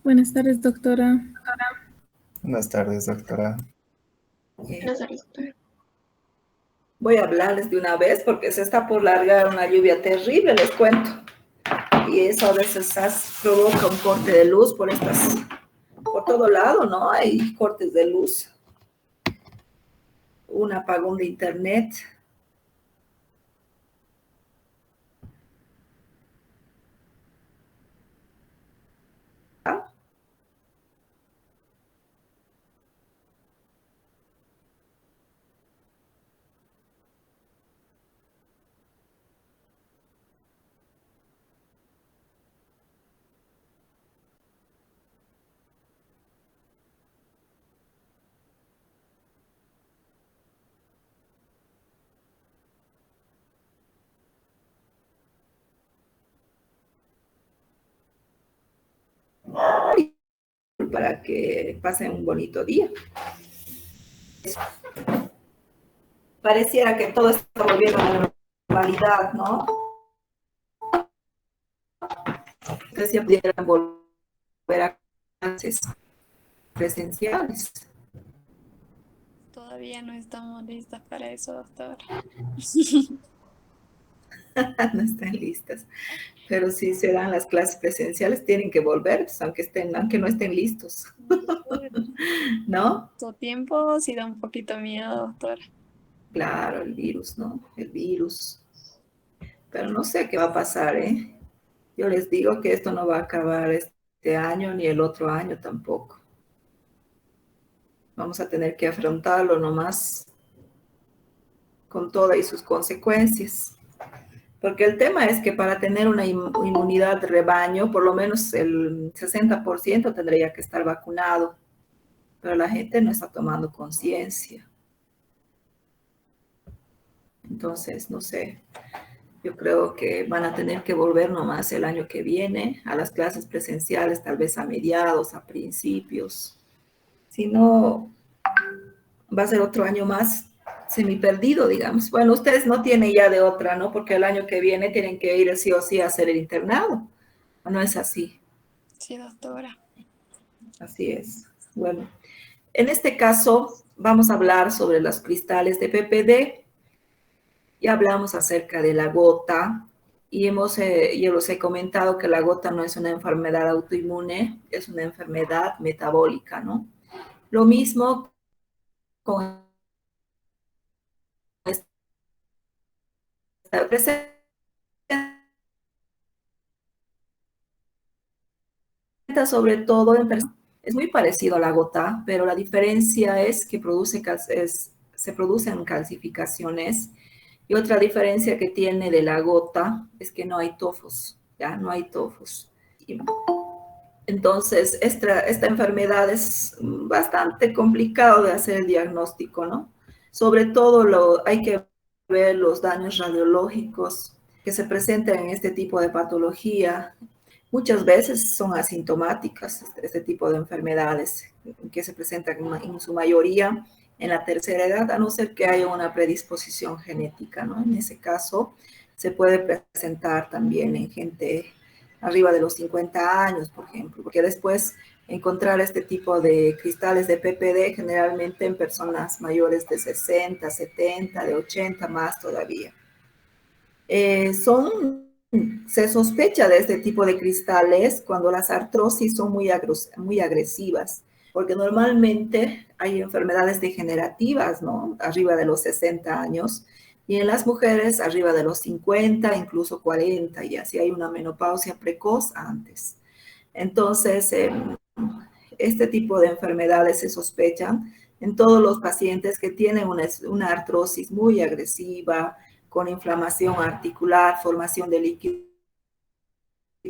Buenas tardes, doctora. Buenas tardes, doctora. Buenas tardes, doctora. Voy a hablarles de una vez porque se está por largar una lluvia terrible, les cuento. Y eso a veces provoca un corte de luz por todo lado, ¿no? Hay cortes de luz, un apagón de internet. ¿Ah? Para que pasen un bonito día. Pareciera que todo está volviendo a la normalidad, ¿no? Que se pudieran volver a clases presenciales. Todavía no estamos listas para eso, doctora. No están listas. Pero si se dan las clases presenciales, tienen que volver, pues, aunque no estén listos. ¿No? Su tiempo sí da un poquito miedo, doctora. Claro, el virus, ¿no? El virus. Pero no sé qué va a pasar, ¿eh? Yo les digo que esto no va a acabar este año ni el otro año tampoco. Vamos a tener que afrontarlo nomás con todas y sus consecuencias. Porque el tema es que para tener una inmunidad de rebaño, por lo menos el 60% tendría que estar vacunado. Pero la gente no está tomando conciencia. Entonces, no sé, yo creo que van a tener que volver nomás el año que viene a las clases presenciales, tal vez a mediados, a principios. Si no, va a ser otro año más semi perdido, digamos. Bueno, ustedes no tienen ya de otra, ¿no? Porque el año que viene tienen que ir sí o sí a hacer el internado. No es así. Sí, doctora. Así es. Bueno, en este caso vamos a hablar sobre los cristales de PPD. Ya hablamos acerca de la gota y yo los he comentado que la gota no es una enfermedad autoinmune, es una enfermedad metabólica, ¿no? Lo mismo con esta presenta sobre todo en personas. Es muy parecido a la gota, pero la diferencia es que se producen calcificaciones. Y otra diferencia que tiene de la gota es que no hay tofos, ¿ya? No hay tofos. Entonces, esta enfermedad es bastante complicado de hacer el diagnóstico, ¿no? Sobre todo hay que ver los daños radiológicos que se presentan en este tipo de patología. Muchas veces son asintomáticas este tipo de enfermedades que se presentan en su mayoría en la tercera edad, a no ser que haya una predisposición genética, ¿no? En ese caso, se puede presentar también en gente arriba de los 50 años, por ejemplo, porque después encontrar este tipo de cristales de PPD generalmente en personas mayores de 60, 70, de 80 más todavía. Se sospecha de este tipo de cristales cuando las artrosis son muy agresivas, porque normalmente hay enfermedades degenerativas, ¿no? Arriba de los 60 años, y en las mujeres arriba de los 50, incluso 40, y así hay una menopausia precoz antes. Entonces, este tipo de enfermedades se sospechan en todos los pacientes que tienen una artrosis muy agresiva, con inflamación articular, formación de líquido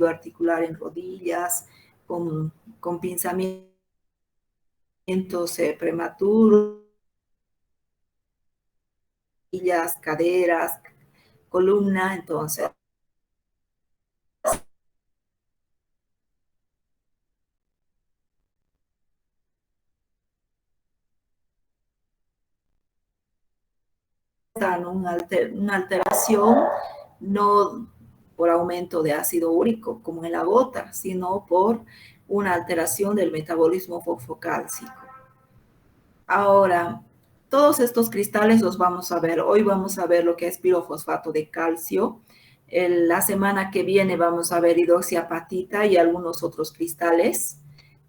articular en rodillas, con pinzamientos prematuros, caderas, columna, entonces están una alteración no por aumento de ácido úrico como en la gota, sino por una alteración del metabolismo fosfocálcico. Ahora, todos estos cristales los vamos a ver. Hoy vamos a ver lo que es pirofosfato de calcio. La semana que viene vamos a ver hidroxiapatita y algunos otros cristales,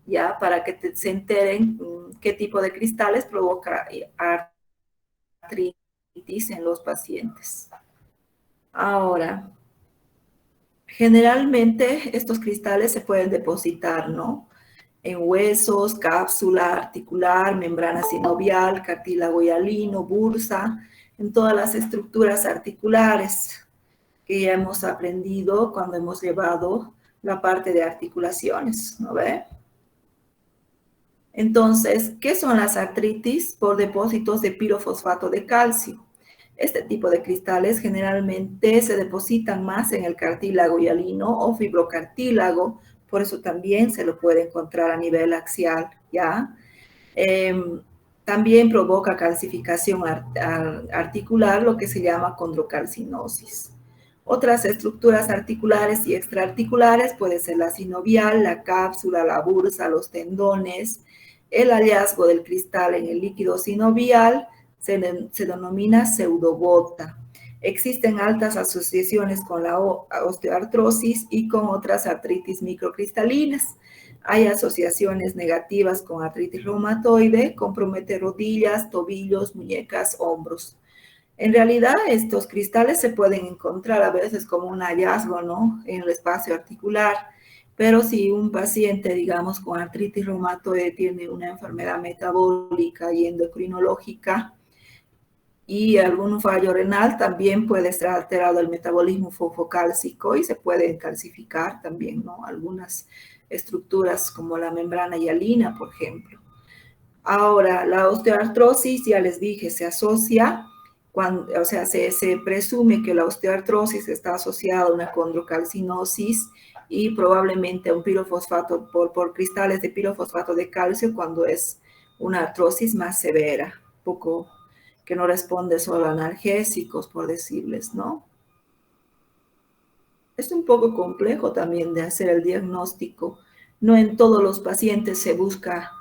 ya para que se enteren qué tipo de cristales provoca artritis en los pacientes. Ahora, generalmente estos cristales se pueden depositar, ¿no? En huesos, cápsula articular, membrana sinovial, cartílago hialino, bursa, en todas las estructuras articulares que ya hemos aprendido cuando hemos llevado la parte de articulaciones, ¿no ve? Entonces, ¿qué son las artritis? Por depósitos de pirofosfato de calcio. Este tipo de cristales generalmente se depositan más en el cartílago hialino o fibrocartílago, por eso también se lo puede encontrar a nivel axial, ¿ya? También provoca calcificación articular, lo que se llama condrocalcinosis. Otras estructuras articulares y extraarticulares puede ser la sinovial, la cápsula, la bursa, los tendones. El hallazgo del cristal en el líquido sinovial se denomina pseudogota. Existen altas asociaciones con la osteoartrosis y con otras artritis microcristalinas. Hay asociaciones negativas con artritis reumatoide, compromete rodillas, tobillos, muñecas, hombros. En realidad, estos cristales se pueden encontrar a veces como un hallazgo, ¿no? En el espacio articular. Pero si un paciente, digamos, con artritis reumatoide tiene una enfermedad metabólica y endocrinológica y algún fallo renal, también puede estar alterado el metabolismo fosfocálcico y se pueden calcificar también, ¿no? Algunas estructuras como la membrana hialina, por ejemplo. Ahora, la osteoartrosis, ya les dije, se asocia, o sea, se presume que la osteoartrosis está asociada a una condrocalcinosis y probablemente a un pirofosfato, por cristales de pirofosfato de calcio cuando es una artrosis más severa, poco que no responde solo a analgésicos, por decirles, ¿no? Es un poco complejo también de hacer el diagnóstico. No en todos los pacientes se busca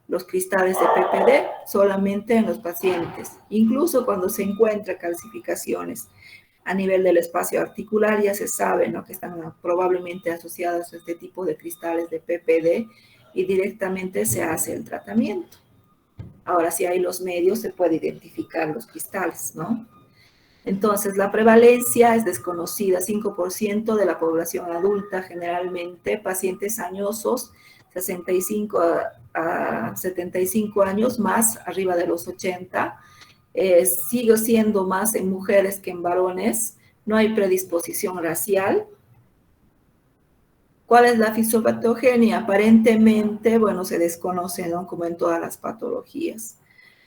los cristales de PPD, solamente en los pacientes. Incluso cuando se encuentran calcificaciones a nivel del espacio articular, ya se sabe, ¿no?, que están probablemente asociados a este tipo de cristales de PPD y directamente se hace el tratamiento. Ahora, si hay los medios, se puede identificar los cristales, ¿no? Entonces, la prevalencia es desconocida, 5% de la población adulta, generalmente pacientes añosos, 65 a 75 años, más arriba de los 80. Sigue siendo más en mujeres que en varones. No hay predisposición racial. ¿Cuál es la fisiopatogenia? Aparentemente, bueno, se desconoce, ¿no?, como en todas las patologías.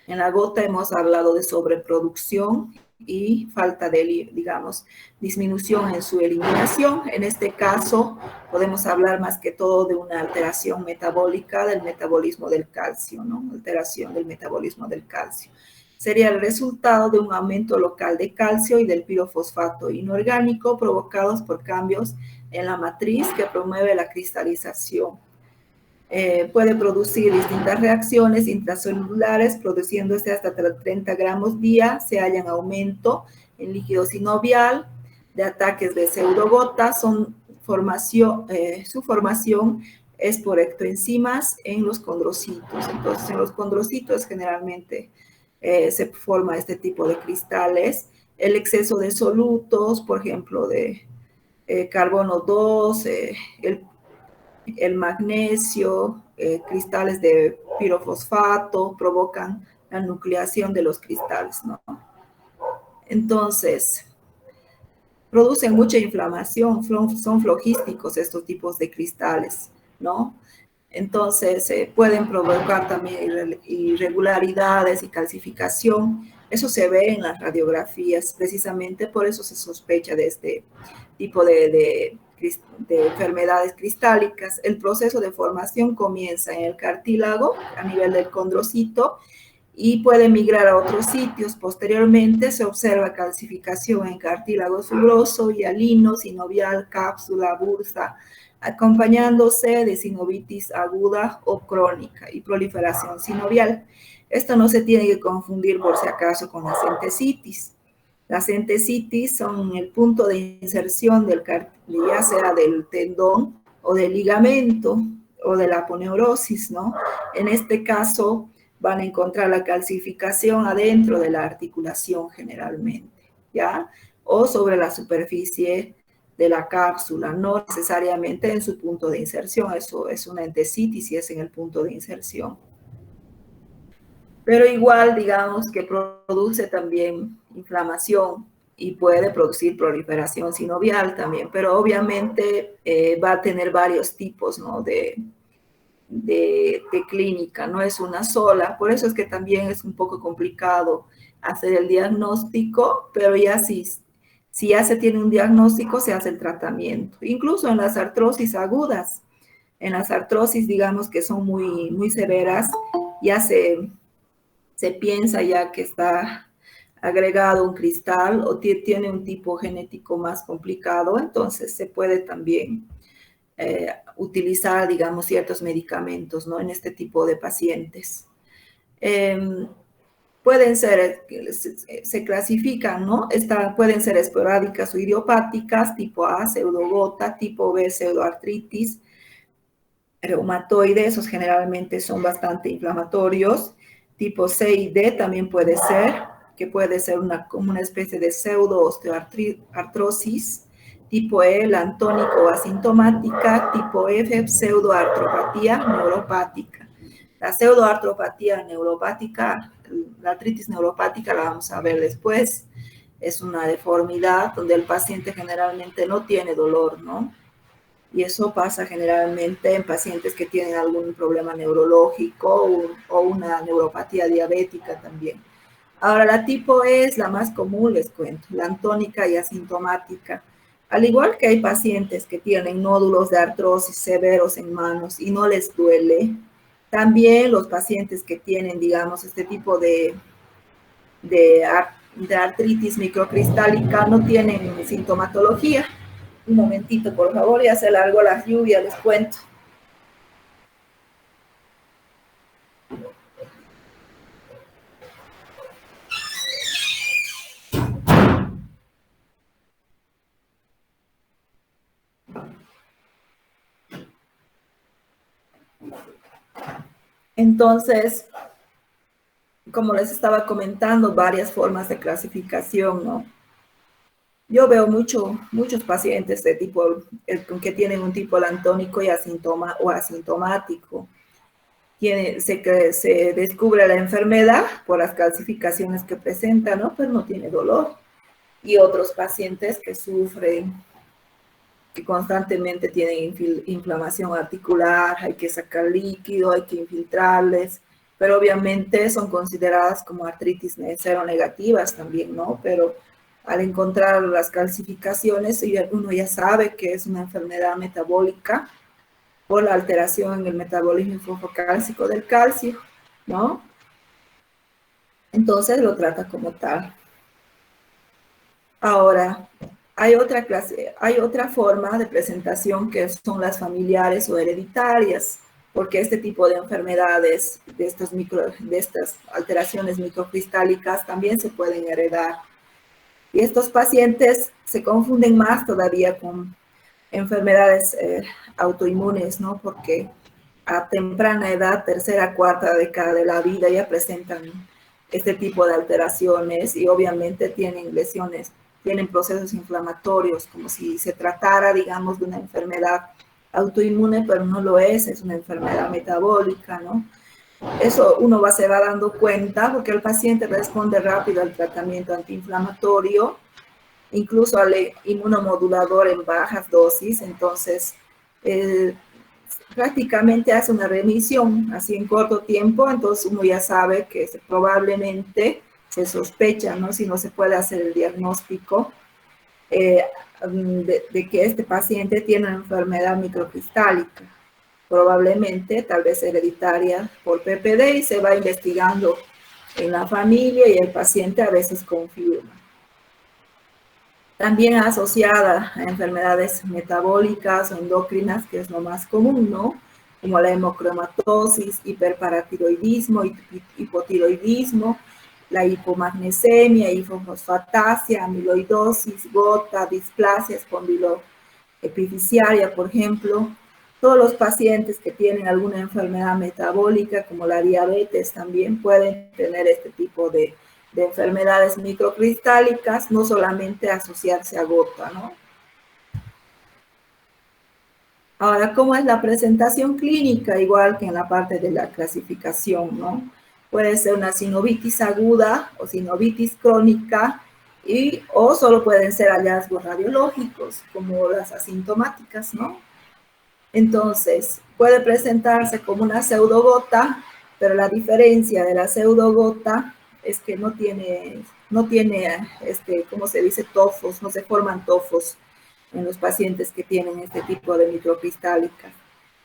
En la gota hemos hablado de sobreproducción y falta de, digamos, disminución en su eliminación. En este caso, podemos hablar más que todo de una alteración metabólica del metabolismo del calcio, ¿no? Alteración del metabolismo del calcio. Sería el resultado de un aumento local de calcio y del pirofosfato inorgánico provocados por cambios en la matriz que promueve la cristalización. Puede producir distintas reacciones intracelulares, produciéndose hasta 30 gramos día. Se hallan aumento en líquido sinovial, de ataques de pseudogotas. Su formación es por ectoenzimas en los condrocitos. Entonces, en los condrocitos generalmente se forma este tipo de cristales. El exceso de solutos, por ejemplo, de carbono 2, el magnesio, cristales de pirofosfato, provocan la nucleación de los cristales, ¿no? Entonces, producen mucha inflamación, son flogísticos estos tipos de cristales, ¿no? Entonces, pueden provocar también irregularidades y calcificación. Eso se ve en las radiografías, precisamente por eso se sospecha de este tipo de enfermedades cristálicas. El proceso de formación comienza en el cartílago, a nivel del condrocito, y puede migrar a otros sitios. Posteriormente se observa calcificación en cartílago fibroso, hialino, sinovial, cápsula, bursa, acompañándose de sinovitis aguda o crónica y proliferación sinovial. Esto no se tiene que confundir por si acaso con las entesitis. Las entesitis son el punto de inserción del cartílago, ya sea del tendón o del ligamento o de la aponeurosis, ¿no? En este caso van a encontrar la calcificación adentro de la articulación generalmente, ¿ya? O sobre la superficie de la cápsula, no necesariamente en su punto de inserción. Eso es una entesitis y es en el punto de inserción. Pero igual, digamos que produce también inflamación y puede producir proliferación sinovial también, pero obviamente va a tener varios tipos, ¿no? de clínica, no es una sola, por eso es que también es un poco complicado hacer el diagnóstico, pero ya si ya se tiene un diagnóstico, se hace el tratamiento. Incluso en las artrosis agudas, en las artrosis, digamos que son muy, muy severas, ya se piensa ya que está agregado un cristal o tiene un tipo genético más complicado, entonces se puede también utilizar, digamos, ciertos medicamentos, ¿no? En este tipo de pacientes. Pueden ser, se clasifican, ¿no? Pueden ser esporádicas o idiopáticas, tipo A, pseudogota, tipo B, pseudoartritis, reumatoide, esos generalmente son bastante inflamatorios. Tipo C y D también puede ser, que puede ser como una especie de pseudo-osteoartrosis. Tipo E, lantónico o asintomática. Tipo F, pseudoartropatía neuropática. La pseudoartropatía neuropática, la artritis neuropática la vamos a ver después. Es una deformidad donde el paciente generalmente no tiene dolor, ¿no? Y eso pasa generalmente en pacientes que tienen algún problema neurológico o una neuropatía diabética también. Ahora, la tipo E es la más común, les cuento, lantónica y asintomática. Al igual que hay pacientes que tienen nódulos de artrosis severos en manos y no les duele, también los pacientes que tienen, digamos, este tipo de artritis microcristálica no tienen sintomatología. Un momentito, por favor, ya se largó la lluvia, les cuento. Entonces, como les estaba comentando, varias formas de clasificación, ¿no? Yo veo muchos pacientes de tipo, que tienen un tipo lantónico y asintomático. Se descubre la enfermedad por las calcificaciones que presenta, ¿no? Pero no tiene dolor. Y otros pacientes que sufren, que constantemente tienen inflamación articular, hay que sacar líquido, hay que infiltrarles, pero obviamente son consideradas como artritis seronegativas también, ¿no? Pero al encontrar las calcificaciones, uno ya sabe que es una enfermedad metabólica por la alteración en el metabolismo fosfocálcico del calcio, ¿no? Entonces lo trata como tal. Ahora, hay otra forma de presentación que son las familiares o hereditarias, porque este tipo de enfermedades, de estas alteraciones microcristálicas también se pueden heredar. Y estos pacientes se confunden más todavía con enfermedades autoinmunes, ¿no? Porque a temprana edad, tercera, cuarta década de la vida, ya presentan este tipo de alteraciones y obviamente tienen lesiones, tienen procesos inflamatorios, como si se tratara, digamos, de una enfermedad autoinmune, pero no lo es una enfermedad metabólica, ¿no? Eso se va dando cuenta porque el paciente responde rápido al tratamiento antiinflamatorio, incluso al inmunomodulador en bajas dosis, entonces prácticamente hace una remisión así en corto tiempo, entonces uno ya sabe que probablemente se sospecha, ¿no? Si no se puede hacer el diagnóstico de que este paciente tiene una enfermedad microcristálica, probablemente tal vez hereditaria por PPD, y se va investigando en la familia y el paciente a veces confirma. También asociada a enfermedades metabólicas o endocrinas, que es lo más común, ¿no? Como la hemocromatosis, hiperparatiroidismo, hipotiroidismo, la hipomagnesemia, hipofosfatasia, amiloidosis, gota, displasia espondiloepifisiaria, por ejemplo. Todos los pacientes que tienen alguna enfermedad metabólica, como la diabetes, también pueden tener este tipo de enfermedades microcristálicas, no solamente asociarse a gota, ¿no? Ahora, ¿cómo es la presentación clínica? Igual que en la parte de la clasificación, ¿no? Puede ser una sinovitis aguda o sinovitis crónica o solo pueden ser hallazgos radiológicos, como las asintomáticas, ¿no? Entonces, puede presentarse como una pseudogota, pero la diferencia de la pseudogota es que no tiene ¿cómo se dice? Tofos, no se forman tofos en los pacientes que tienen este tipo de microcristálicas.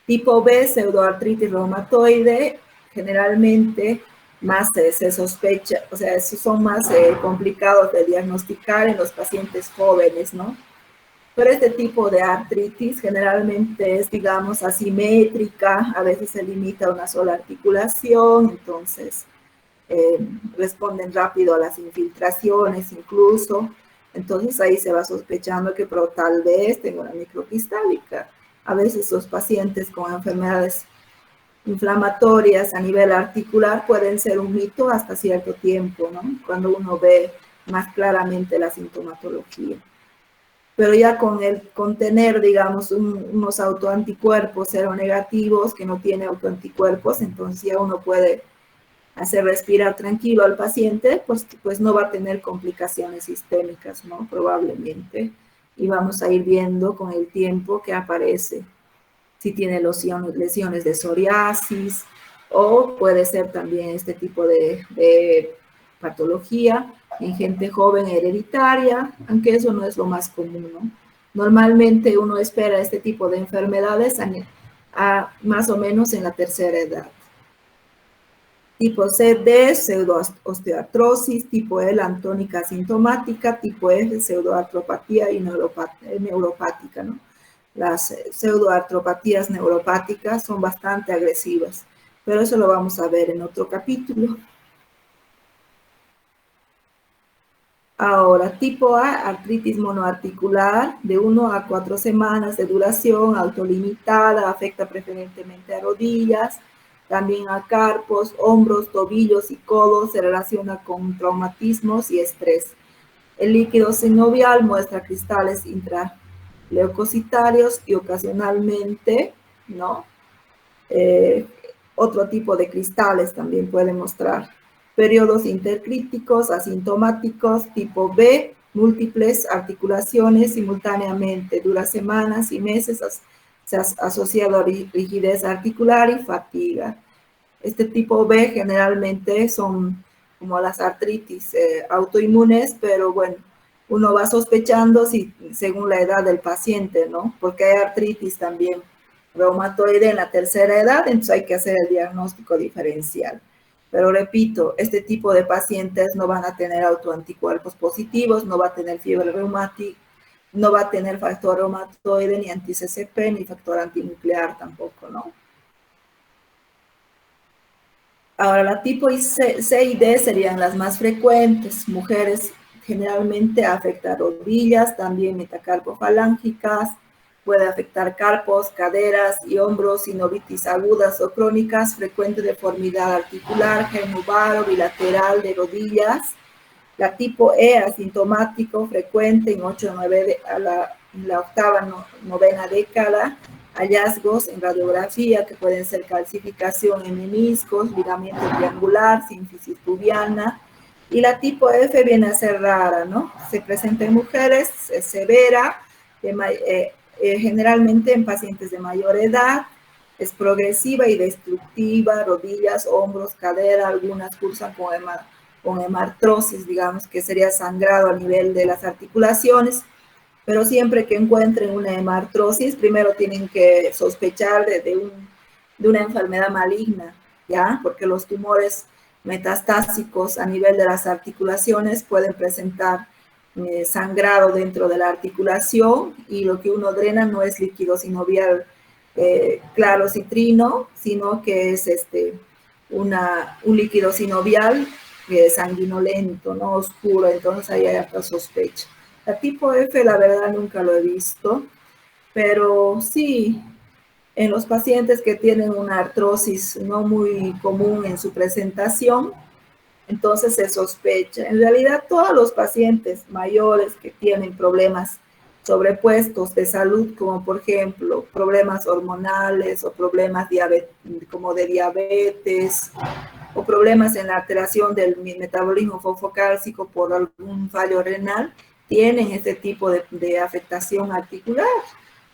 Tipo B, pseudoartritis reumatoide, generalmente más se sospecha, o sea, son más complicados de diagnosticar en los pacientes jóvenes, ¿no? Pero este tipo de artritis generalmente es, digamos, asimétrica, a veces se limita a una sola articulación, entonces responden rápido a las infiltraciones incluso, entonces ahí se va sospechando que pero tal vez tenga una microcristálica. A veces los pacientes con enfermedades inflamatorias a nivel articular pueden ser un mito hasta cierto tiempo, ¿no? Cuando uno ve más claramente la sintomatología. Pero ya con tener, digamos, unos autoanticuerpos seronegativos que no tiene autoanticuerpos, entonces ya uno puede hacer respirar tranquilo al paciente, pues no va a tener complicaciones sistémicas, ¿no? Probablemente. Y vamos a ir viendo con el tiempo que aparece, si tiene lesiones de psoriasis, o puede ser también este tipo de patología en gente joven hereditaria, aunque eso no es lo más común, ¿no? Normalmente uno espera este tipo de enfermedades más o menos en la tercera edad. Tipo CD, pseudoosteoartrosis, tipo E, la antónica asintomática, tipo F, pseudoartropatía y neuropática, ¿no? Las pseudoartropatías neuropáticas son bastante agresivas, pero eso lo vamos a ver en otro capítulo. Ahora, tipo A, artritis monoarticular, de 1 a 4 semanas de duración, autolimitada, afecta preferentemente a rodillas, también a carpos, hombros, tobillos y codos, se relaciona con traumatismos y estrés. El líquido sinovial muestra cristales intraleucocitarios y ocasionalmente, ¿no? Otro tipo de cristales también puede mostrar. Periodos intercríticos, asintomáticos, tipo B, múltiples articulaciones simultáneamente, dura semanas y meses, asociado a rigidez articular y fatiga. Este tipo B generalmente son como las artritis autoinmunes, pero bueno, uno va sospechando según la edad del paciente, ¿no? Porque hay artritis también reumatoide en la tercera edad, entonces hay que hacer el diagnóstico diferencial. Pero repito, este tipo de pacientes no van a tener autoanticuerpos positivos, no va a tener fiebre reumática, no va a tener factor reumatoide, ni anti-CCP, ni factor antinuclear tampoco, ¿no? Ahora, la tipo C y D serían las más frecuentes. Mujeres generalmente afecta rodillas, también metacarpofalángicas, puede afectar carpos, caderas y hombros, sinovitis agudas o crónicas, frecuente deformidad articular, germo-varo, bilateral de rodillas. La tipo E, asintomático, frecuente en 8 a 9 en la octava, novena década. Hallazgos en radiografía que pueden ser calcificación en meniscos, ligamento triangular, sínfisis pubiana. Y la tipo F viene a ser rara, ¿no? Se presenta en mujeres, es severa, generalmente en pacientes de mayor edad, es progresiva y destructiva, rodillas, hombros, cadera, algunas cursan con hemartrosis, digamos, que sería sangrado a nivel de las articulaciones, pero siempre que encuentren una hemartrosis, primero tienen que sospechar de una enfermedad maligna, ¿ya? Porque los tumores metastásicos a nivel de las articulaciones pueden presentar sangrado dentro de la articulación y lo que uno drena no es líquido sinovial claro citrino, sino que es un líquido sinovial sanguinolento, ¿no? Oscuro, entonces ahí hay harta sospecha. La tipo F, la verdad, nunca lo he visto, pero sí, en los pacientes que tienen una artrosis no muy común en su presentación, entonces se sospecha. En realidad, todos los pacientes mayores que tienen problemas sobrepuestos de salud, como por ejemplo problemas hormonales o problemas como de diabetes o problemas en la alteración del metabolismo fosfocálcico por algún fallo renal, tienen este tipo de afectación articular.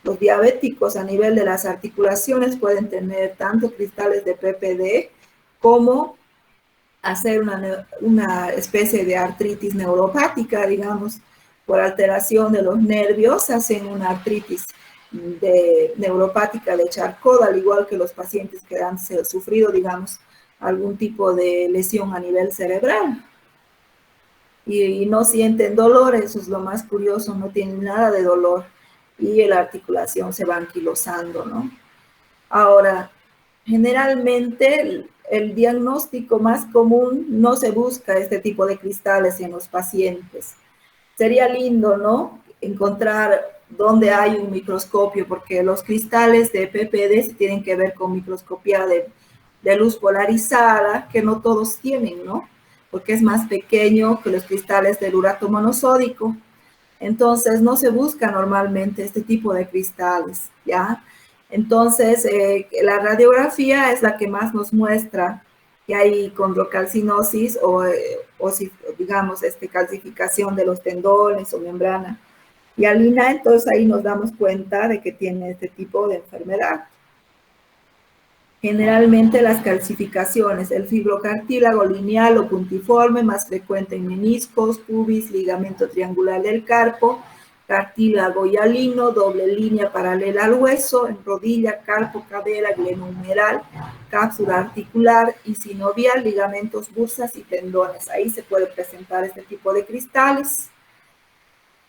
Los diabéticos a nivel de las articulaciones pueden tener tanto cristales de PPD como hacer una especie de artritis neuropática, digamos, por alteración de los nervios, hacen una artritis neuropática de Charcot, al igual que los pacientes que han sufrido, digamos, algún tipo de lesión a nivel cerebral. Y no sienten dolor, eso es lo más curioso, no tienen nada de dolor y la articulación se va anquilosando, ¿no? Ahora, generalmente el diagnóstico más común no se busca este tipo de cristales en los pacientes. Sería lindo, ¿no? Encontrar dónde hay un microscopio, porque los cristales de PPD se tienen que ver con microscopía de luz polarizada, que no todos tienen, ¿no? Porque es más pequeño que los cristales del urato monosódico. Entonces, no se busca normalmente este tipo de cristales, ¿ya? Entonces, la radiografía es la que más nos muestra que hay condrocalcinosis o si, digamos, calcificación de los tendones o membrana hialina. Entonces, ahí nos damos cuenta de que tiene este tipo de enfermedad. Generalmente las calcificaciones, el fibrocartílago lineal o puntiforme, más frecuente en meniscos, pubis, ligamento triangular del carpo, cartílago hialino, doble línea paralela al hueso, en rodilla, carpo, cadera, glenohumeral, cápsula articular y sinovial, ligamentos, bursas y tendones. Ahí se puede presentar este tipo de cristales.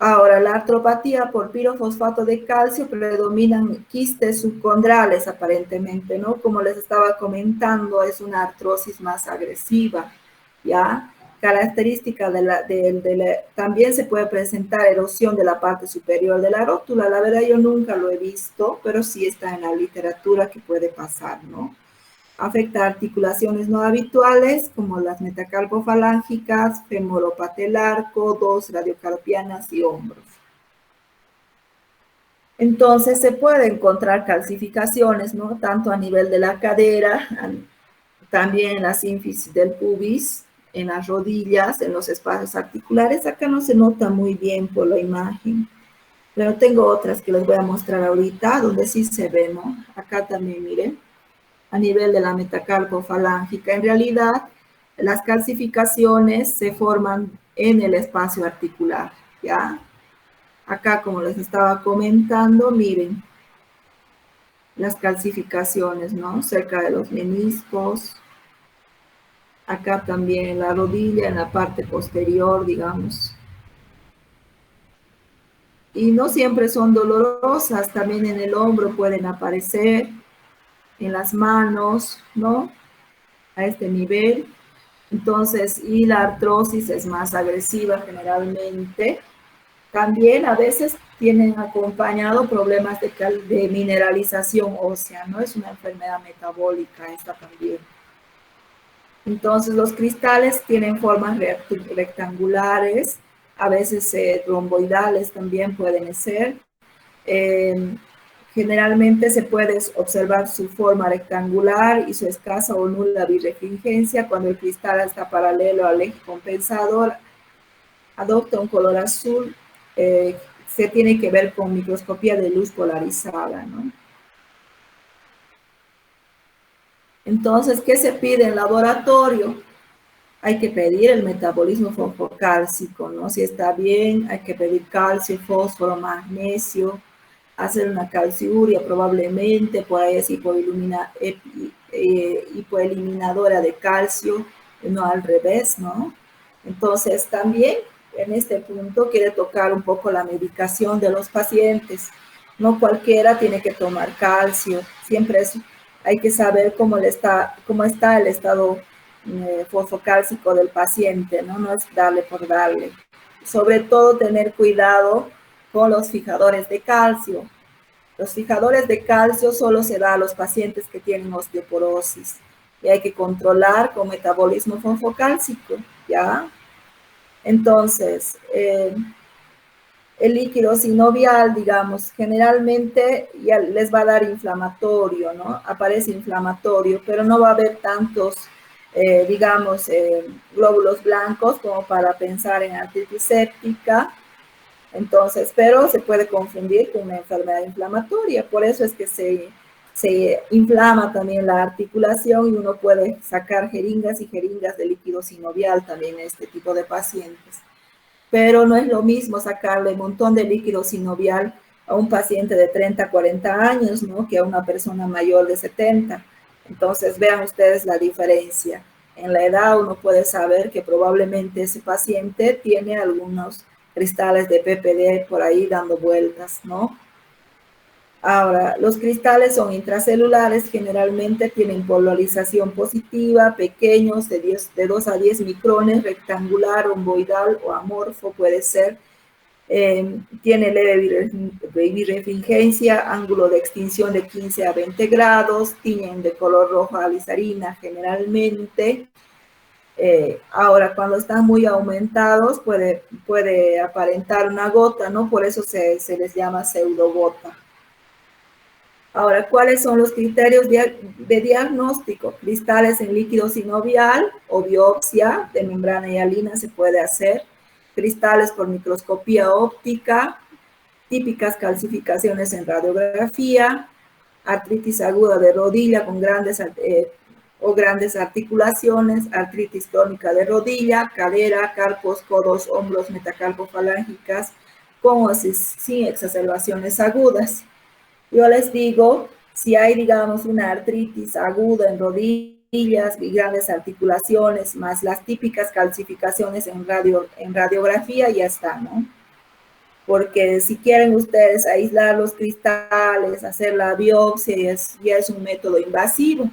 Ahora, la artropatía por pirofosfato de calcio predominan quistes subcondrales aparentemente, ¿no? Como les estaba comentando, es una artrosis más agresiva, ¿ya? Característica también se puede presentar erosión de la parte superior de la rótula. La verdad yo nunca lo he visto, pero sí está en la literatura que puede pasar, ¿no? Afecta articulaciones no habituales como las metacarpofalángicas, femoropatelar, codos, radiocarpianas y hombros. Entonces se puede encontrar calcificaciones, ¿no? Tanto a nivel de la cadera, también en la sínfisis del pubis, en las rodillas, en los espacios articulares. Acá no se nota muy bien por la imagen, pero tengo otras que les voy a mostrar ahorita, donde sí se ve, ¿no? Acá también, miren, a nivel de la metacarpofalángica. En realidad, las calcificaciones se forman en el espacio articular, ¿ya? Acá, como les estaba comentando, miren, las calcificaciones, ¿no? Cerca de los meniscos. Acá también en la rodilla, en la parte posterior, digamos. Y no siempre son dolorosas, también en el hombro pueden aparecer, en las manos, ¿no? A este nivel. Entonces, y la artrosis es más agresiva generalmente. También a veces tienen acompañado problemas de mineralización ósea, ¿no? Es una enfermedad metabólica esta también. Entonces, los cristales tienen formas rectangulares, a veces romboidales también pueden ser. Generalmente se puede observar su forma rectangular y su escasa o nula birefringencia cuando el cristal está paralelo al eje compensador, adopta un color azul, se tiene que ver con microscopía de luz polarizada, ¿no? Entonces, ¿qué se pide en laboratorio? Hay que pedir el metabolismo fosfocálcico, ¿no? Si está bien, hay que pedir calcio, fósforo, magnesio, hacer una calciuria probablemente, por ahí es hipoeliminadora de calcio, no al revés, ¿no? Entonces también en este punto quiere tocar un poco la medicación de los pacientes. No cualquiera tiene que tomar calcio, siempre hay que saber cómo está el estado fosfocálcico del paciente, ¿no? No es darle por darle. Sobre todo tener cuidado con los fijadores de calcio. Los fijadores de calcio solo se da a los pacientes que tienen osteoporosis y hay que controlar con metabolismo fosfocálcico, ¿ya? Entonces, el líquido sinovial, digamos, generalmente ya les va a dar inflamatorio, ¿no? Aparece inflamatorio, pero no va a haber tantos, digamos, glóbulos blancos como para pensar en artritis séptica. Entonces, pero se puede confundir con una enfermedad inflamatoria. Por eso es que se inflama también la articulación y uno puede sacar jeringas y jeringas de líquido sinovial también en este tipo de pacientes. Pero no es lo mismo sacarle un montón de líquido sinovial a un paciente de 30, 40 años, ¿no? Que a una persona mayor de 70. Entonces, vean ustedes la diferencia. En la edad uno puede saber que probablemente ese paciente tiene algunos cristales de PPD por ahí dando vueltas, ¿no? Ahora, los cristales son intracelulares, generalmente tienen polarización positiva, pequeños, de 2 a 10 micrones, rectangular, romboidal o amorfo puede ser. Tiene leve birefringencia, ángulo de extinción de 15 a 20 grados, tiñen de color rojo alizarina generalmente. Ahora, cuando están muy aumentados, puede aparentar una gota, ¿no? Por eso se les llama pseudogota. Ahora, ¿cuáles son los criterios de diagnóstico? Cristales en líquido sinovial o biopsia de membrana hialina se puede hacer. Cristales por microscopía óptica, típicas calcificaciones en radiografía, artritis aguda de rodilla con grandes articulaciones, artritis crónica de rodilla, cadera, carpos, codos, hombros, metacarpofalángicas, con o sin exacerbaciones agudas. Yo les digo, si hay, digamos, una artritis aguda en rodillas y grandes articulaciones, más las típicas calcificaciones en radiografía, ya está, ¿no? Porque si quieren ustedes aislar los cristales, hacer la biopsia, ya es un método invasivo.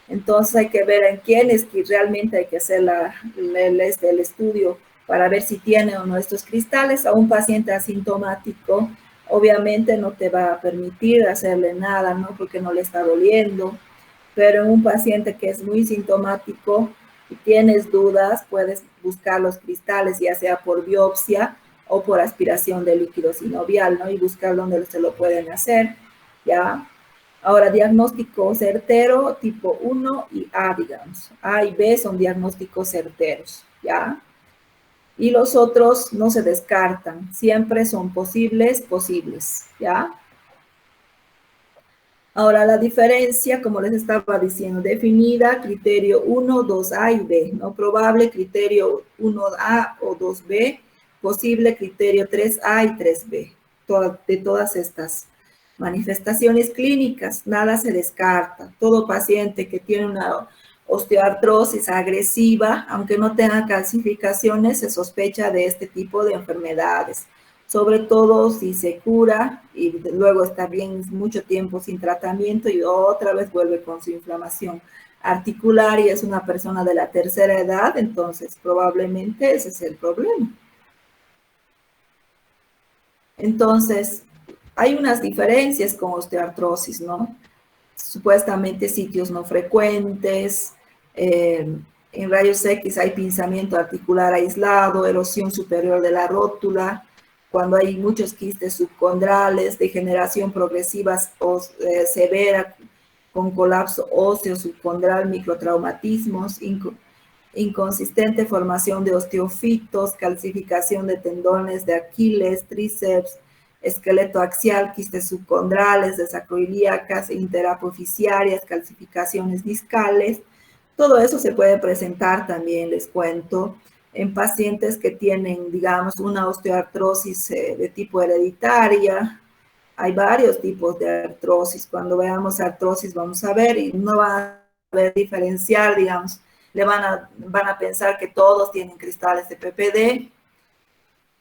Entonces hay que ver en quiénes que realmente hay que hacer el estudio para ver si tiene o no estos cristales. A un paciente asintomático, obviamente no te va a permitir hacerle nada, ¿no? Porque no le está doliendo. Pero en un paciente que es muy sintomático y tienes dudas, puedes buscar los cristales, ya sea por biopsia o por aspiración de líquido sinovial, ¿no? Y buscar dónde se lo pueden hacer, ¿ya? Ahora, diagnóstico certero, tipo 1 y A, digamos. A y B son diagnósticos certeros, ¿ya? Y los otros no se descartan, siempre son posibles, ¿ya? Ahora, la diferencia, como les estaba diciendo, definida, criterio 1, 2A y B, no probable, criterio 1A o 2B, posible, criterio 3A y 3B, de todas estas manifestaciones clínicas, nada se descarta. Todo paciente que tiene una osteoartrosis agresiva, aunque no tenga calcificaciones, se sospecha de este tipo de enfermedades. Sobre todo si se cura y luego está bien mucho tiempo sin tratamiento y otra vez vuelve con su inflamación articular y es una persona de la tercera edad, entonces probablemente ese es el problema. Entonces, hay unas diferencias con osteoartrosis, ¿no? Supuestamente sitios no frecuentes, en rayos X hay pinzamiento articular aislado, erosión superior de la rótula, cuando hay muchos quistes subcondrales, degeneración progresiva o severa con colapso óseo subcondral, microtraumatismos, inconsistente formación de osteofitos, calcificación de tendones de Aquiles, tríceps, esqueleto axial, quistes subcondrales, desacroilíacas, interapoficiarias, calcificaciones discales. Todo eso se puede presentar también, les cuento, en pacientes que tienen, digamos, una osteoartrosis de tipo hereditaria. Hay varios tipos de artrosis. Cuando veamos artrosis vamos a ver y no van a ver diferenciar, digamos, van a pensar que todos tienen cristales de PPD.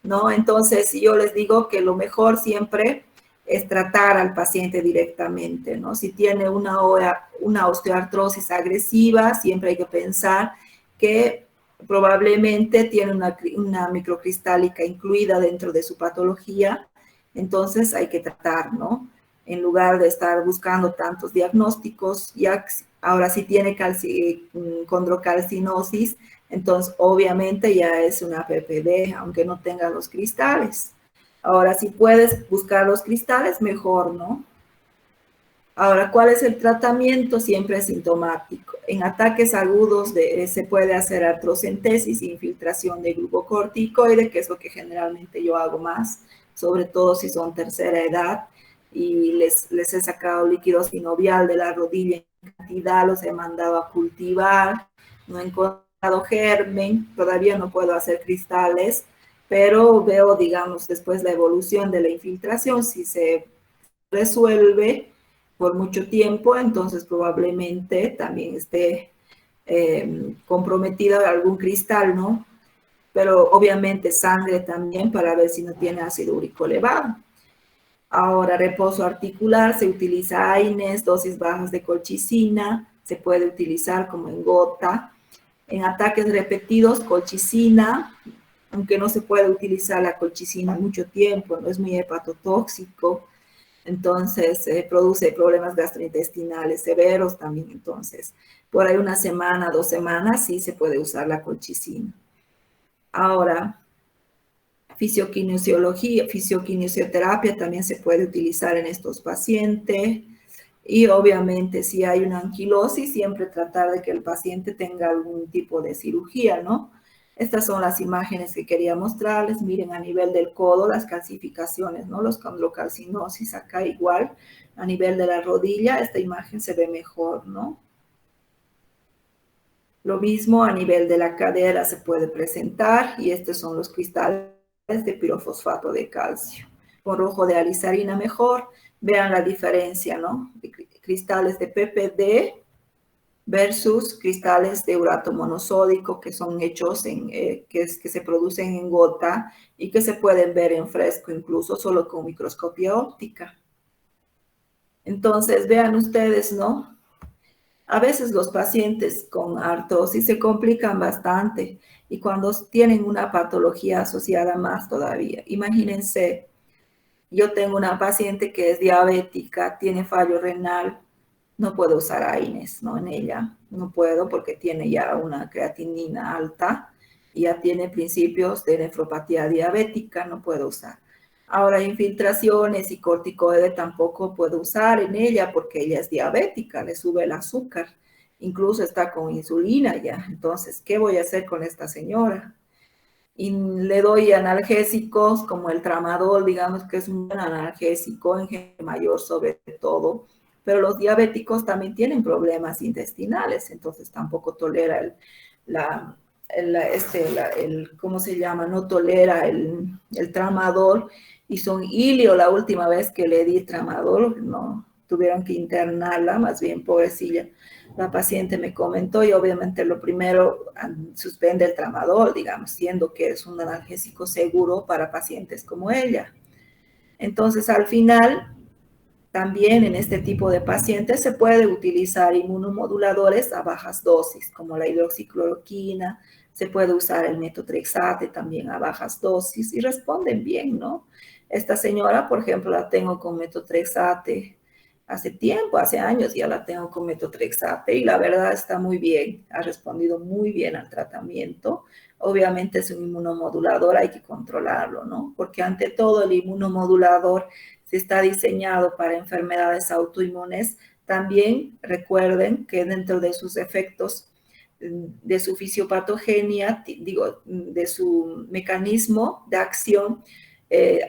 ¿no? Entonces, yo les digo que lo mejor siempre es tratar al paciente directamente, ¿no? Si tiene una osteoartrosis agresiva, siempre hay que pensar que probablemente tiene una microcristálica incluida dentro de su patología, entonces hay que tratar, ¿no? En lugar de estar buscando tantos diagnósticos, ya ahora si tiene condrocalcinosis, entonces obviamente ya es una PPD, aunque no tenga los cristales. Ahora, si puedes buscar los cristales, mejor, ¿no? Ahora, ¿cuál es el tratamiento? Siempre sintomático. En ataques agudos se puede hacer artrocentesis, infiltración de glucocorticoide, que es lo que generalmente yo hago más, sobre todo si son tercera edad y les he sacado líquido sinovial de la rodilla en cantidad, los he mandado a cultivar, no he encontrado germen, todavía no puedo hacer cristales, pero veo, digamos, después la evolución de la infiltración, si se resuelve por mucho tiempo, entonces probablemente también esté comprometida algún cristal, ¿no? Pero obviamente sangre también para ver si no tiene ácido úrico elevado. Ahora, reposo articular, se utiliza AINES, dosis bajas de colchicina, se puede utilizar como en gota. En ataques repetidos, colchicina, aunque no se puede utilizar la colchicina mucho tiempo, no es muy hepatotóxico, entonces produce problemas gastrointestinales severos también, entonces por ahí una semana, 2 semanas sí se puede usar la colchicina. Ahora, fisioquinesioterapia también se puede utilizar en estos pacientes y obviamente si hay una anquilosis siempre tratar de que el paciente tenga algún tipo de cirugía, ¿no? Estas son las imágenes que quería mostrarles. Miren a nivel del codo las calcificaciones, ¿no? Los condrocalcinosis acá igual. A nivel de la rodilla, esta imagen se ve mejor, ¿no? Lo mismo a nivel de la cadera se puede presentar y estos son los cristales de pirofosfato de calcio. Con rojo de alizarina mejor. Vean la diferencia, ¿no? Cristales de PPD versus cristales de urato monosódico que son hechos que se producen en gota y que se pueden ver en fresco incluso solo con microscopía óptica. Entonces, vean ustedes, ¿no? A veces los pacientes con artrosis se complican bastante y cuando tienen una patología asociada más todavía. Imagínense, yo tengo una paciente que es diabética, tiene fallo renal, no puedo usar AINES, ¿no? En ella no puedo porque tiene ya una creatinina alta y ya tiene principios de nefropatía diabética, no puedo usar. Ahora, infiltraciones y corticoide tampoco puedo usar en ella porque ella es diabética, le sube el azúcar, incluso está con insulina ya. Entonces, ¿qué voy a hacer con esta señora? Y le doy analgésicos como el tramadol, digamos que es un buen analgésico en gente mayor sobre todo, pero los diabéticos también tienen problemas intestinales, entonces tampoco tolera ¿cómo se llama? No tolera el tramadol y son ilio. La última vez que le di tramadol, no, tuvieron que internarla, más bien pobrecilla. La paciente me comentó y obviamente lo primero suspende el tramadol, digamos, siendo que es un analgésico seguro para pacientes como ella. Entonces, al final, también en este tipo de pacientes se puede utilizar inmunomoduladores a bajas dosis, como la hidroxicloroquina, se puede usar el metotrexate también a bajas dosis y responden bien, ¿no? Esta señora, por ejemplo, la tengo con metotrexate hace tiempo, hace años ya la tengo con metotrexate y la verdad está muy bien, ha respondido muy bien al tratamiento. Obviamente es un inmunomodulador, hay que controlarlo, ¿no? Porque ante todo el inmunomodulador si está diseñado para enfermedades autoinmunes, también recuerden que dentro de sus efectos, de su fisiopatogenia, digo, de su mecanismo de acción,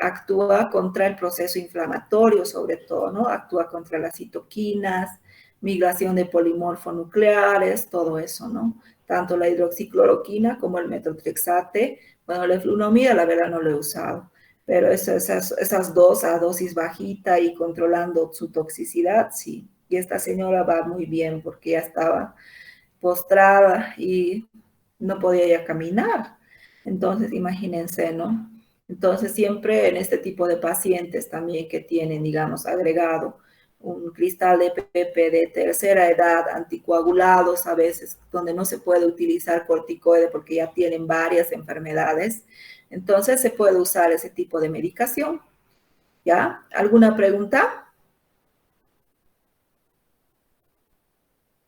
actúa contra el proceso inflamatorio, sobre todo, ¿no? Actúa contra las citoquinas, migración de polimorfonucleares, todo eso, ¿no? Tanto la hidroxicloroquina como el metotrexate. Bueno, la eflunomida, la verdad, no lo he usado pero esas dos a dosis bajita y controlando su toxicidad, sí. Y esta señora va muy bien porque ya estaba postrada y no podía ya caminar. Entonces, imagínense, ¿no? Entonces, siempre en este tipo de pacientes también que tienen, digamos, agregado un cristal de PP de tercera edad, anticoagulados a veces, donde no se puede utilizar corticoide porque ya tienen varias enfermedades, entonces se puede usar ese tipo de medicación. ¿Ya? ¿Alguna pregunta?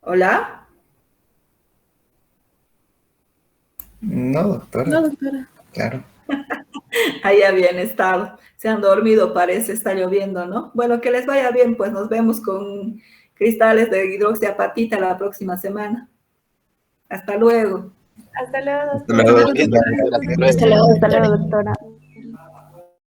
¿Hola? No, doctora. No, doctora. Claro. Ahí habían estado. Se han dormido, parece, está lloviendo, ¿no? Bueno, que les vaya bien, pues nos vemos con cristales de hidroxiapatita la próxima semana. Hasta luego. Hasta luego, Hasta doctora. luego. Hasta luego, doctora. Gracias. Hasta luego, doctora.